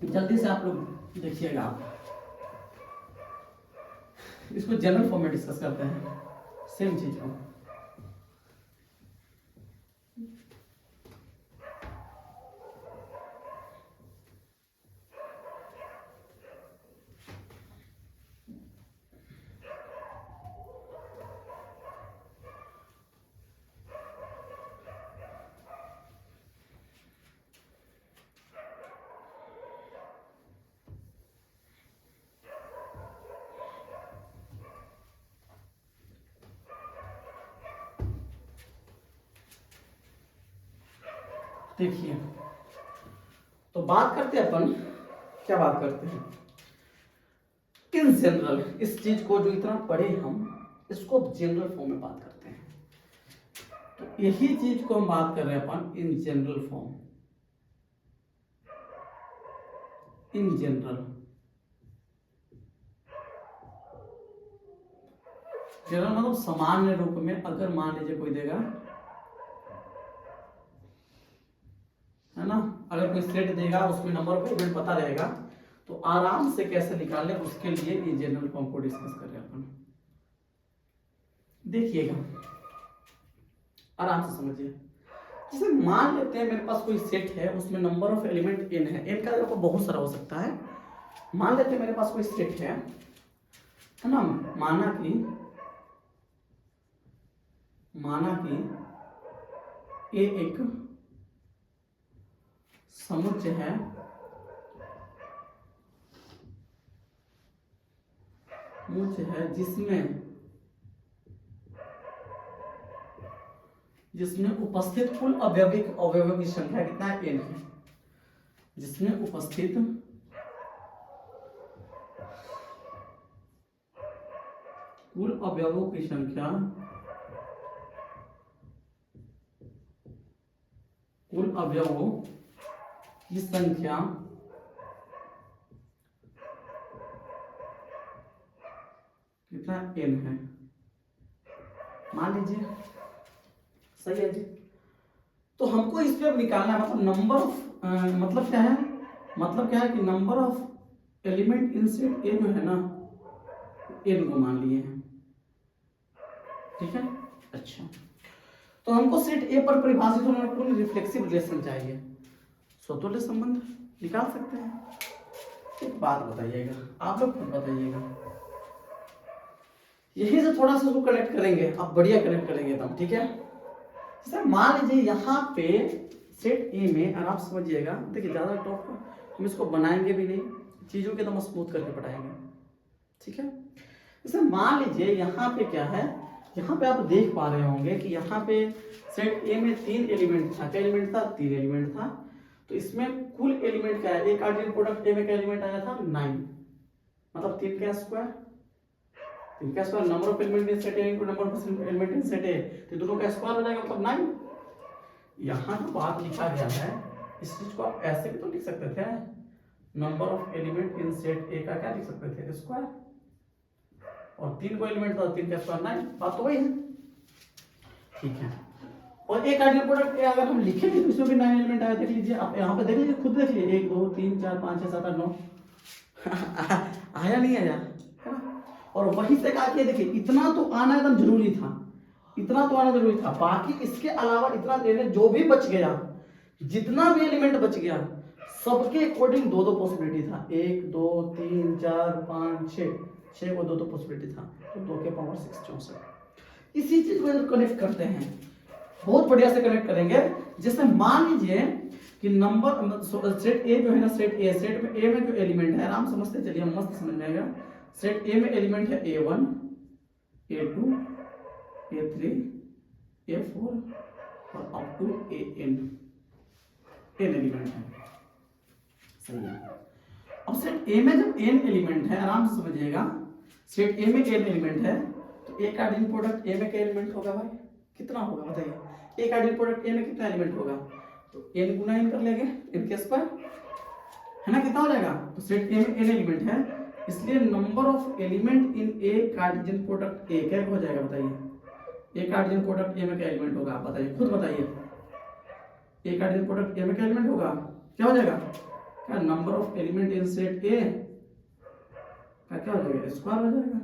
जल्दी से आप लोग देखिएगा। इसको जनरल फॉर्म में डिस्कस करते हैं सेम चीज को। देखिए, तो बात करते हैं अपन, क्या बात करते हैं? इन जनरल इस चीज को जो इतना पढ़े हम इसको जनरल फॉर्म में बात करते हैं। तो यही चीज को हम बात कर रहे हैं अपन in general form. In general मतलब सामान्य रूप में, अगर मान लीजिए कोई देगा, है ना, अगर कोई सेट देगा उसमें नंबर ऑफ एलिमेंट पता रहेगा तो आराम से कैसे निकालें, उसके लिए ये जनरल फॉर्म को डिस्कस कर रहे हैं अपन। देखिएगा आराम से समझिए। जैसे मान लेते हैं मेरे पास कोई सेट है, उसमें नंबर ऑफ एलिमेंट n है। n का देखो बहुत सारा हो सकता है। मान लेते हैं मेरे पास कोई सेट है ना, माना कि ये एक समुच्चय है जिसमें उपस्थित कुल अवयवों की संख्या कितना है? n है। जिसमें उपस्थित कुल अवयवों की संख्या कितना n है, मान लीजिए। सही है जी। तो हमको इस पे निकालना है, मतलब नंबर ऑफ मतलब क्या है कि number of element in set ए जो है ना, n को मान लिए हैं। ठीक है, अच्छा। तो हमको सेट ए पर परिभाषित होने वाला कुल रिफ्लेक्सिव रिलेशन चाहिए, स्वतुल्य संबंध निकाल सकते हैं। एक बात बताइएगा, आप लोग खुद बताइएगा, यही से थोड़ा सा उसको कनेक्ट करेंगे, आप बढ़िया कनेक्ट करेंगे एकदम। ठीक है, जैसे मान लीजिए यहाँ पे सेट ए में, और आप समझिएगा, देखिए ज्यादा टॉप हम इसको बनाएंगे भी नहीं, चीजों के एकदम स्मूथ करके पढ़ाएंगे। ठीक है, जैसे मान लीजिए यहाँ पे क्या है, यहाँ पे आप देख पा रहे होंगे कि यहाँ पे सेट ए में 3 एलिमेंट था। क्या एलिमेंट था? 3 एलिमेंट था। तो इसमें कुल एलिमेंट क्या है? एक कार्डियल प्रोडक्ट ए में क्या एलिमेंट आया था? 9, मतलब 3 का स्क्वायर इनका square number of element in set A into number of element in set ए, तो दोनों का स्क्वायर हो जाएगा मतलब 9। यहाँ जो बात लिखा गया है इस चीज को आप ऐसे भी तो लिख सकते थे, number of element in set ए का क्या लिख सकते थे स्क्वायर, और 3 को एलिमेंट था 3 का स्क्वायर 9, बात तो वही है। ठीक है, और एक आइडियल प्रोडक्ट अगर हम लिखेंगे तो इसमें भी 9 एलिमेंट आया, देख लीजिए आप यहाँ पे देख लीजिए, खुद देख लीजिए 1 2 3 4 5 6 7 8 9 आया नहीं आया, है ना। और वहीं से कहा कि देखिए इतना तो आना एकदम जरूरी था, इतना तो आना जरूरी था, बाकी इसके अलावा इतना लेने जो भी बच गया, जितना भी एलिमेंट बच गया सबके अकॉर्डिंग 2 पॉसिबिलिटी था, 1 2 3 4 5 6 को 2 पॉसिबिलिटी था, तो 2 के पावर 6 64। इसी चीज को कनेक्ट करते हैं, बहुत बढ़िया से कनेक्ट करेंगे। जैसे मान लीजिए कि नंबर सेट ए जो है ना, सेट ए, सेट में ए में जो एलिमेंट है, आराम समझते चलिए, मस्त समझ में आएगा। सेट ए में एलिमेंट है A1 A2 A3 A4 और अप टू AN एलिमेंट है, सही है। अब सेट ए में जब n एलिमेंट है, आराम से समझिएगा, सेट ए में n एलिमेंट है तो एक आइडियल प्रोडक्ट ए में क्या एलिमेंट होगा भाई, कितना होगा बताइए, एक आइडियल प्रोडक्ट ए में कितना एलिमेंट होगा, तो n गुना n कर लेंगे, n के स्क्वायर, है ना, कितना हो जाएगा। तो सेट ए में n एलिमेंट है, इसलिए number of element in A Cartesian product ए क्या हो जाएगा बताइए, एक कार्टेशियन प्रोडक्ट ए में क्या एलिमेंट होगा, आप बताइए, खुद बताइए, एक कार्टेशियन प्रोडक्ट ए में क्या एलिमेंट होगा, क्या हो जाएगा, क्या number of element in set ए का क्या हो जाएगा, स्क्वायर हो जाएगा।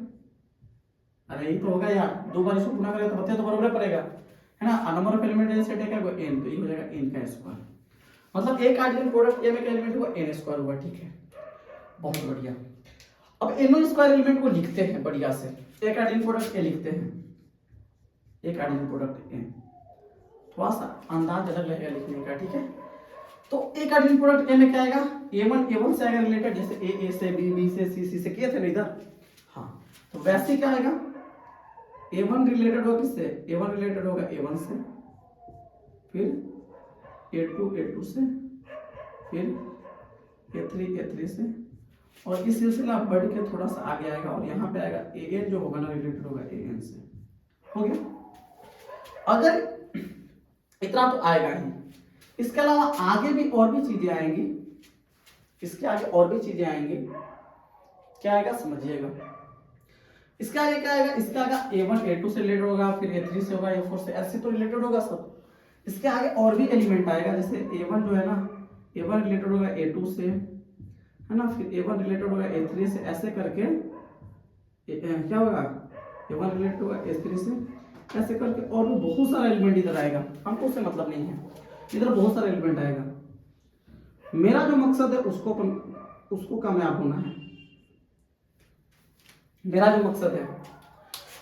अरे यही तो होगा यार, 2 बार इसको गुना करेगा तो बच्चे तो बराबर पड़ेगा, है ना। Number of element in set ए का n, तो ये हो जाएगा n का स्क्वायर, मतलब एक कार्टेशियन प्रोडक्ट ए में क्या एलिमेंट होगा, n स्क्वायर होगा। ठीक है, बहुत बढ़िया। अब n स्क्वायर एलिमेंट को लिखते हैं बढ़िया से, एक कार्टेशियन प्रोडक्ट ए लिखते हैं, एक कार्टेशियन प्रोडक्ट n, थोड़ा सा अंदाज अलग लगेगा लिखने का, ठीक है। तो एक कार्टेशियन प्रोडक्ट ए में क्या आएगा, A1 से आएगा रिलेटेड, जैसे A से B से C से किए थे ना इधर, हाँ, तो वैसे क्या आएगा, A1 रिलेटेड होगा किससे, A1 रिलेटेड होगा A1 से, फिर A2 से, फिर A3 से, और इस सिलसिला बढ़ के थोड़ा सा आगे आएगा और यहाँ पे आएगा AN जो होगा ना रिलेटेड होगा AN से, हो गया। अगर इतना तो आएगा ही, इसके अलावा आगे भी और भी चीजें आएंगी, इसके आगे और भी चीजें आएंगी, क्या आएगा समझिएगा। इसके आगे क्या आएगा, इसके आगे A1 A2 से रिलेटेड होगा, फिर A3 से होगा, A4 से, ऐसे तो रिलेटेड होगा सब। इसके आगे और भी एलिमेंट आएगा, जैसे A1 जो है ना, A1 रिलेटेड होगा A2 से, है ना, फिर A1 रिलेटेड होगा A3 से, ऐसे करके क्या होगा, A1 रिलेटेड होगा A3 से, ऐसे करके और भी बहुत सारा एलिमेंट इधर आएगा, हमको उससे मतलब नहीं है, इधर बहुत सारे एलिमेंट आएगा। मेरा जो मकसद है उसको कामयाब होना है, मेरा जो मकसद है।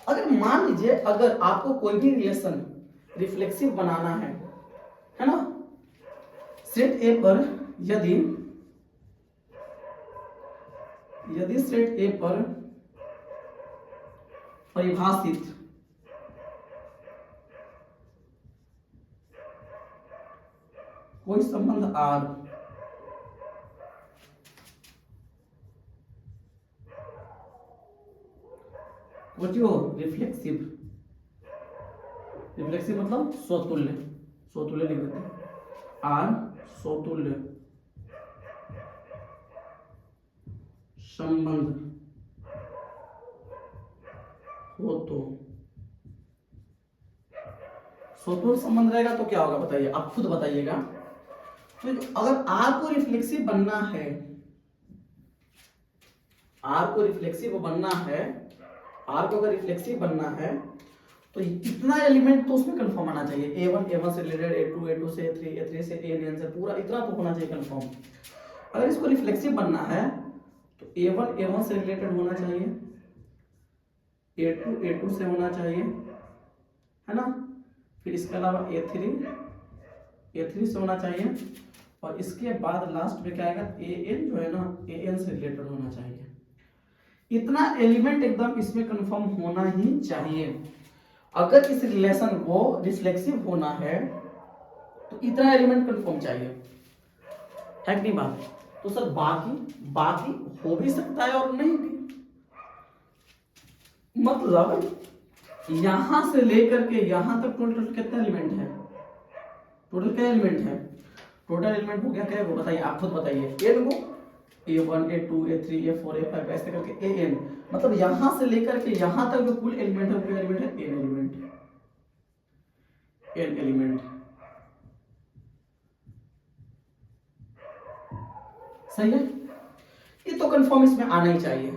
अगर मान लीजिए अगर आपको कोई भी रिलेशन रिफ्लेक्सिव बनाना है ना, सेट ए पर यदि सेट ए पर परिभाषित कोई संबंध R जो रिफ्लेक्सिव मतलब स्वतुल्य लिख देते हैं, R स्वतुल्य संबंध हो, तो स्वतुल्य संबंध रहेगा तो क्या होगा बताइए, आप खुद बताइएगा। तो अगर R को रिफ्लेक्सिव बनना है, R को रिफ्लेक्सिव बनना है तो इतना एलिमेंट तो उसमें कंफर्म आना चाहिए, A1 से रिलेटेड, A2 से, A3 से, AN से, पूरा इतना तो होना चाहिए कंफर्म। अगर इसको रिफ्लेक्सिव बनना है तो A1 से रिलेटेड होना चाहिए, A2 से होना चाहिए, है ना, फिर इसके अलावा A3 से होना चाहिए, और इसके बाद लास्ट में क्या आएगा, AN जो है ना, AN से रिलेटेड होना चाहिए। इतना एलिमेंट एकदम इसमें कंफर्म होना ही चाहिए। अगर इस रिलेशन को रिफ्लेक्सिव होना है तो इतना एलिमेंट कंफर्म चाहिए, है कि नहीं बात। तो सर बाकी हो भी सकता है और नहीं भी, मतलब यहां से लेकर के यहां तक टोटल कितना एलिमेंट है, टोटल क्या एलिमेंट है, टोटल एलिमेंट हो गया क्या वो बताइए, आप खुद बताइए। एन को A1 A2 A3 A4 A5 ऐसे करके AN, मतलब यहां से लेकर के यहां तक जो कुल एलिमेंट है वो क्या एलिमेंट है, एन एलिमेंट, एन एलिमेंट। सही है, ये तो कंफर्म इसमें आना ही चाहिए।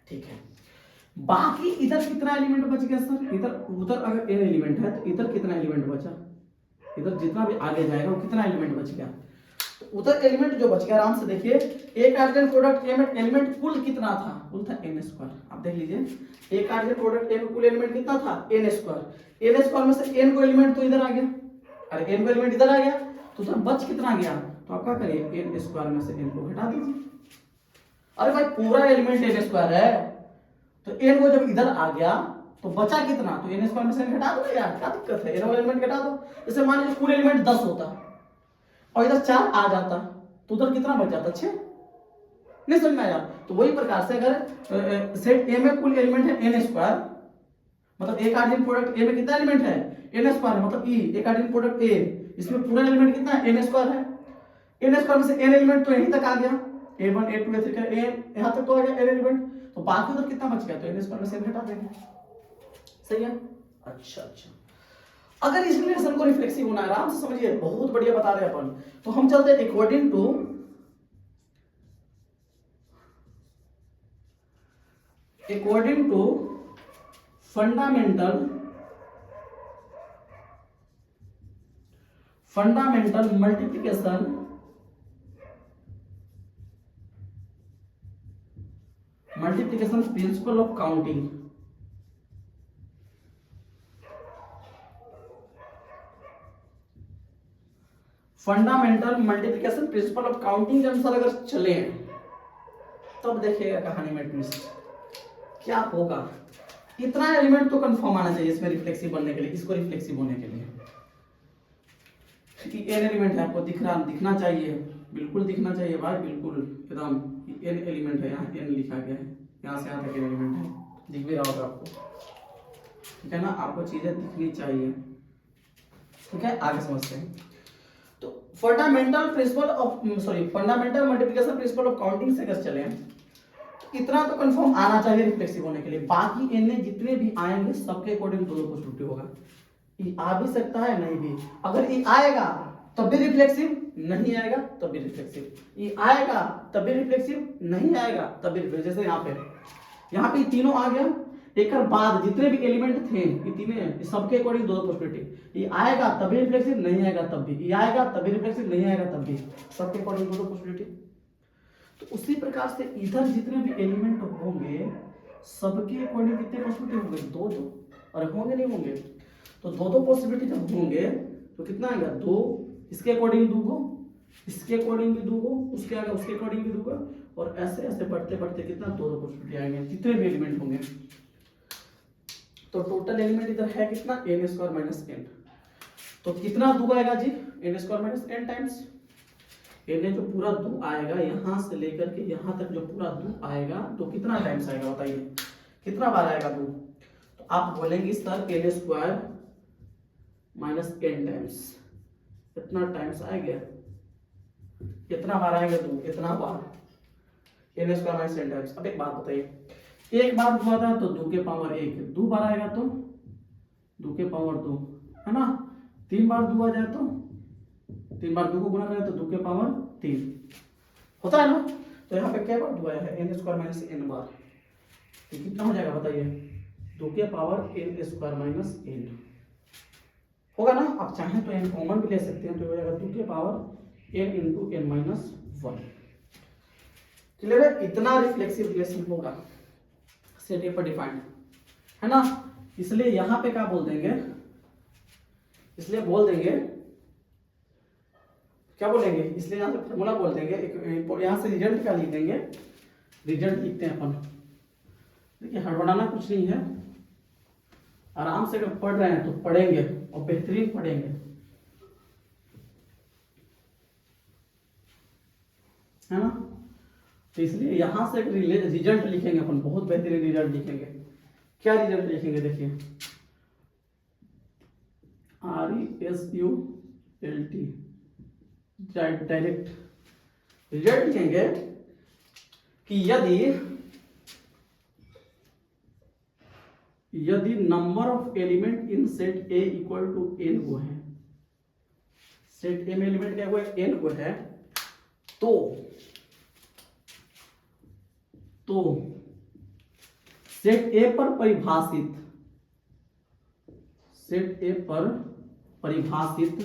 ठीक है, बाकी इधर कितना एलिमेंट बच गया सर, इधर उधर अगर एन एलिमेंट है तो इधर कितना एलिमेंट बचा, इधर जितना भी आगे जाएगा वो कितना एलिमेंट बच गया, तो उधर एलिमेंट जो बच गया आराम से देखिए, एक कार्टेशियन प्रोडक्ट एलिमेंट कुल कितना था, कुल था n स्क्वायर। आप देख लीजिए एक कार्टेशियन प्रोडक्ट n कुल एलिमेंट कितना था, n स्क्वायर, n स्क्वायर में से n को एलिमेंट तो इधर आ गया, अरे n को एलिमेंट इधर आ गया तो उधर बच कितना गया, तो आप क्या करिए n स्क्वायर में से n को घटा दीजिए। अरे भाई पूरा एलिमेंट n स्क्वायर है तो n को जब इधर आ गया तो बचा कितना, तो n स्क्वायर में से n घटा दो यार, क्या दिक्कत है, n वाला एलिमेंट घटा दो। जैसे मान लीजिए कुल एलिमेंट 10 होता और इधर 4 आ जाता तो उधर कितना बच जाता, 6। नहीं समझ में आया, तो वही प्रकार से अगर सेट ए में कुल एलिमेंट है n स्क्वायर, मतलब एक कार्टेशियन प्रोडक्ट ए में कितना एलिमेंट है, n स्क्वायर है, मतलब ई एक कार्टेशियन प्रोडक्ट ए, इसमें पूरा एलिमेंट कितना है, n स्क्वायर है, n स्क्वायर में से n एलिमेंट तो यहीं तक आ गया, a1 a2 a3 का n यहां तक तो आ गया n एलिमेंट, तो बाकी उधर कितना बच गया, तो n स्क्वायर में से n घटा देंगे। सही है, अच्छा अच्छा। अगर इस रिलेशन को रिफ्लेक्सिव होना है, आराम से समझिए, बहुत बढ़िया बता रहे हैं अपन, तो हम चलते हैं according to fundamental multiplication principle of counting. Fundamental multiplication principle of counting के अनुसार अगर चले तब देखिएगा कहानी में ट्विस्ट क्या होगा। इतना एलिमेंट तो कंफर्म आना चाहिए इसमें रिफ्लेक्सिव बनने के लिए, इसको रिफ्लेक्सिव होने के लिए कि एन एलिमेंट है, आपको दिखना चाहिए, बिल्कुल दिखना चाहिए भाई, बिल्कुल एकदम एन एलिमेंट है, यहाँ एन लिखा गया है, यहाँ से यहाँ तक एन एलिमेंट है, दिख भी रहा होगा आपको, ठीक है ना, आपको चीजें दिखनी चाहिए। ठीक है, आगे समझते हैं। तो fundamental multiplication principle of counting से अगर चले तो इतना तो कंफर्म आना चाहिए रिफ्लेक्सिव होने के लिए, बाकी एन में जितने भी आएंगे सबके अकॉर्डिंग दो पॉसिबिलिटी होगा, ई आ भी सकता है नहीं भी, अगर ई आएगा तब भी रिफ्लेक्सिव, नहीं आएगा तब भी रिफ्लेक्सिव, ई आएगा तब भी रिफ्लेक्सिव, नहीं आएगा तब भी रिफ्लेक्सिव। जैसे यहाँ पे तीनों आ गया, एक बाद जितने भी एलिमेंट थे ये तीनों सबके अकॉर्डिंग दो पॉसिबिलिटी, ये आएगा तब भी रिफ्लेक्सिव, नहीं आएगा तब भी, ये आएगा तब भी रिफ्लेक्सिव, नहीं आएगा तब भी, सबके अकॉर्डिंग दो पॉसिबिलिटी। तो उसी प्रकार से इधर जितने भी एलिमेंट होंगे सबके अकॉर्डिंग कितने पॉसिबिलिटी होंगे, दो दो, और होंगे नहीं होंगे, तो दो दो पॉसिबिलिटी जब होंगे तो कितना आएगा, दो, इसके अकॉर्डिंग दो गो, इसके अकॉर्डिंग भी दो गो, उसके आगे उसके अकॉर्डिंग भी दो गो, और ऐसे ऐसे बढ़ते बढ़ते कितना दो दो पॉसिबिलिटी आएंगे जितने भी एलिमेंट होंगे। तो टोटल एलिमेंट इधर है कितना, n स्क्वायर माइनस n, तो कितना दो आएगा जी, n square minus n times n, जो पूरा दो आएगा यहां से लेकर के यहां तक जो पूरा दो आएगा तो कितना टाइम्स आएगा बताइए, कितना बार आएगा दो, तो आप बोलेंगे sir n square minus n times, इतना टाइम्स आएगा, कितना बार आएगा दो, इतना बार n square minus n times. अब एक बात बताइए, एक बार दो आता है तो दो के पावर एक, दो बार आएगा तो दो के पावर दो, है ना, तीन बार दो आ जाए तो तीन बार दो को गुणा करें तो दो के पावर तीन होता है ना, तो यहाँ पे क्या बार दो आया है, n स्क्वायर माइनस n बार, तो कितना हो जाएगा बताइए, दो के power n square minus n होगा ना। आप चाहें तो n कॉमन भी ले सकते हैं, तो हो जाएगा दो के power n into n minus one. Clear है, इतना रिफ्लेक्सिव रिलेशन होगा सेट ए पर डिफाइंड, है ना, इसलिए यहां पे क्या बोल देंगे, इसलिए बोल देंगे क्या बोलेंगे, इसलिए यहां से फॉर्मूला बोल देंगे, यहां से रिजल्ट क्या लिख देंगे, रिजल्ट लिखते हैं अपन, देखिए हड़बड़ाना कुछ नहीं है, आराम से अगर पढ़ रहे हैं तो पढ़ेंगे और बेहतरीन पढ़ेंगे, है ना। तो इसलिए यहाँ से एक रिजल्ट लिखेंगे अपन, बहुत बेहतरीन रिजल्ट लिखेंगे। क्या रिजल्ट लिखेंगे देखिए, RESULT, डायरेक्ट रिजल्ट लिखेंगे कि यदि number of element in set A equal to n को है, सेट ए में एलिमेंट क्या हुआ है, n को है, तो सेट ए पर परिभाषित, सेट ए पर परिभाषित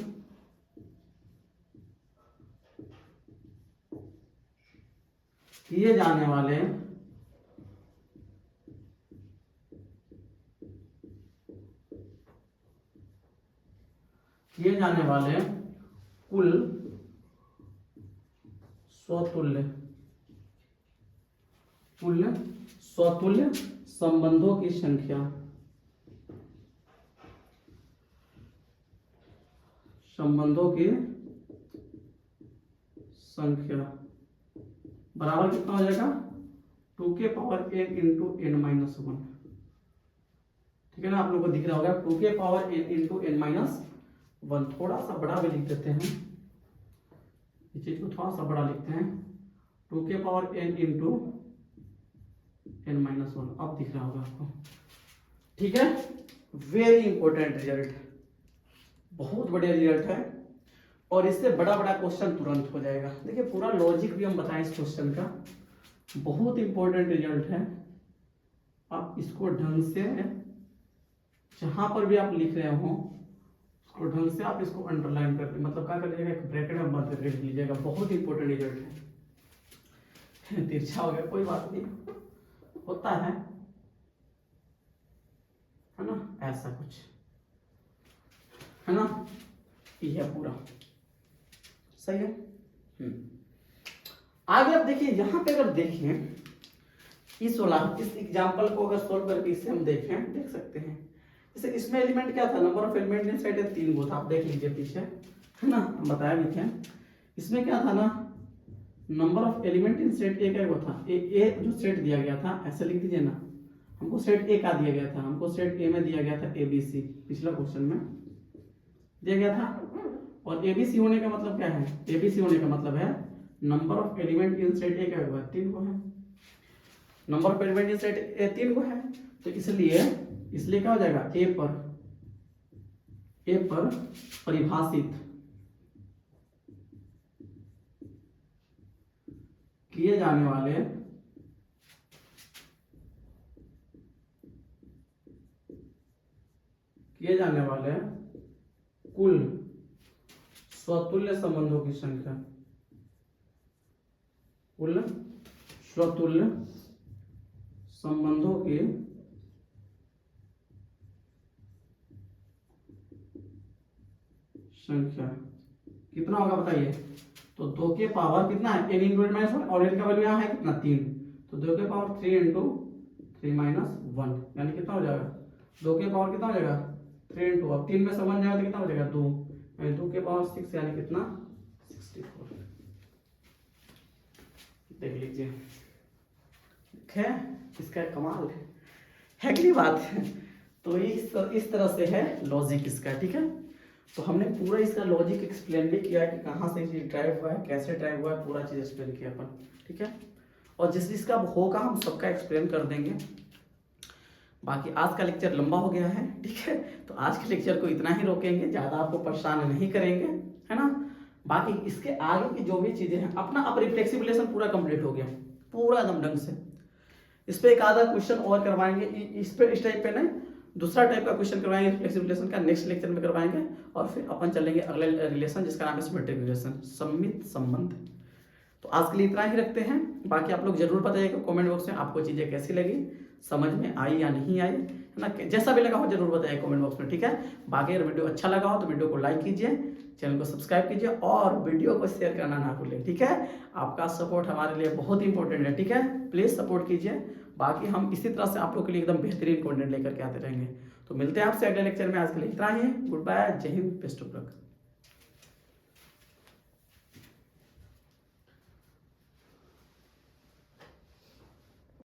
किए जाने वाले कुल स्वतुल्य संबंधों की संख्या, बराबर कितना हो जाएगा, 2n इंटू n माइनस 1। ठीक है ना, आप लोगों को दिख रहा होगा 2n इंटू n माइनस 1। थोड़ा सा बड़ा भी लिख देते हैं, इस चीज को थोड़ा सा बड़ा लिखते हैं, 2n इंटू n माइनस 1। अब दिख रहा होगा आपको। ठीक है, वेरी इंपॉर्टेंट रिजल्ट, बहुत बढ़िया रिजल्ट है, और इससे बड़ा बड़ा क्वेश्चन तुरंत हो जाएगा। देखिए पूरा लॉजिक भी हम बताएं इस क्वेश्चन का, बहुत इंपॉर्टेंट रिजल्ट है। आप इसको ढंग से, जहां पर भी आप लिख रहे हो उसको ढंग से आप इसको अंडरलाइन करके, मतलब क्या कर लीजिएगा, एक ब्रैकेट में बंद करके लिख लीजिएगा। बहुत इंपॉर्टेंट रिजल्ट है। तिरछा हो गया, कोई बात नहीं, होता है ना, ऐसा कुछ है ना, ये पूरा सही है। आगे आप देखिए, यहाँ पे अगर देखें इस एग्जांपल को अगर सोल्व करके इसे हम देख सकते हैं। जैसे इसमें एलिमेंट क्या था, number of element in set है 3 को था, आप देख लीजिए पीछे, है ना, हम बताया भी थे। इसमें क्या था ना, number of element in set ए क्या था, ए जो सेट दिया गया था, ऐसे लिख दीजिए ना, हमको सेट ए का दिया गया था, हमको सेट ए में दिया गया था ABC, पिछला क्वेश्चन में दिया गया था। और ABC होने का मतलब क्या है, ABC होने का मतलब है number of element in set ए क्या हुआ, 3 को है, number of element in set A 3 को है, तो इसलिए क्या हो जाएगा, ए पर परिभाषित किए जाने वाले कुल स्वतुल्य संबंधों की संख्या, कुल स्वतुल्य संबंधों की संख्या कितना होगा बताइए। तो 2 के पावर कितना है, n इंटू n माइनस 1, और n का वैल्यू यहाँ है कितना 3, तो 2 के पावर 3 इंटू 3 माइनस 1, यानी कितना हो जाएगा, 2 के पावर कितना हो जाएगा 3 इंटू, अब 3 में से 1 जाएगा तो कितना हो जाएगा 2, यानी 2 के पावर 6, यानी कितना 64। देख लीजिए, है इसका कमाल है कि नहीं बात है। तो इस तरह से है लॉजिक इसका। ठीक है, तो हमने पूरा इसका लॉजिक एक्सप्लेन भी किया कि कहाँ से चीज ड्राइव हुआ है, कैसे ड्राइव हुआ है, पूरा चीज एक्सप्लेन किया अपन। ठीक है, और जिस जिसका होगा हम सबका एक्सप्लेन कर देंगे। बाकी आज का लेक्चर लंबा हो गया है, ठीक है, तो आज के लेक्चर को इतना ही रोकेंगे, ज़्यादा आपको परेशान नहीं करेंगे, है ना। बाकी इसके आगे की जो भी चीज़ें हैं, अपना अब रिफ्लेक्सिबुलेशन पूरा कंप्लीट हो गया, पूरा एकदम ढंग से। इस पर एक आधा क्वेश्चन और करवाएंगे, इस टाइप पे नहीं, दूसरा टाइप का क्वेश्चन करवाएंगे रिफ्लेक्सिबुलेशन का, नेक्स्ट लेक्चर में करवाएंगे। और फिर अपन चलेंगे अगले रिलेशन जिसका नाम है सिमेट्रिक रिलेशन, सममित संबंध। तो आज के लिए इतना ही रखते हैं। बाकी आप लोग जरूर बताइएगा कमेंट बॉक्स में आपको चीज़ें कैसी लगी, समझ में आई या नहीं आई, है ना। जैसा भी लगा हो जरूर बताइए कमेंट बॉक्स में, ठीक है। बाकी अगर वीडियो अच्छा लगा हो तो वीडियो को लाइक कीजिए, चैनल को सब्सक्राइब कीजिए और वीडियो को शेयर करना ना भूलें, ठीक है। आपका सपोर्ट हमारे लिए बहुत इंपॉर्टेंट है, ठीक है, प्लीज़ सपोर्ट कीजिए। बाकी हम इसी तरह से आप लोग के लिए एकदम बेहतरीन कंटेंट लेकर के आते रहेंगे। तो मिलते हैं आपसे अगले लेक्चर में, आज के लिए इतना ही, गुड बाय, जय हिंद, बेस्ट ऑफ लक।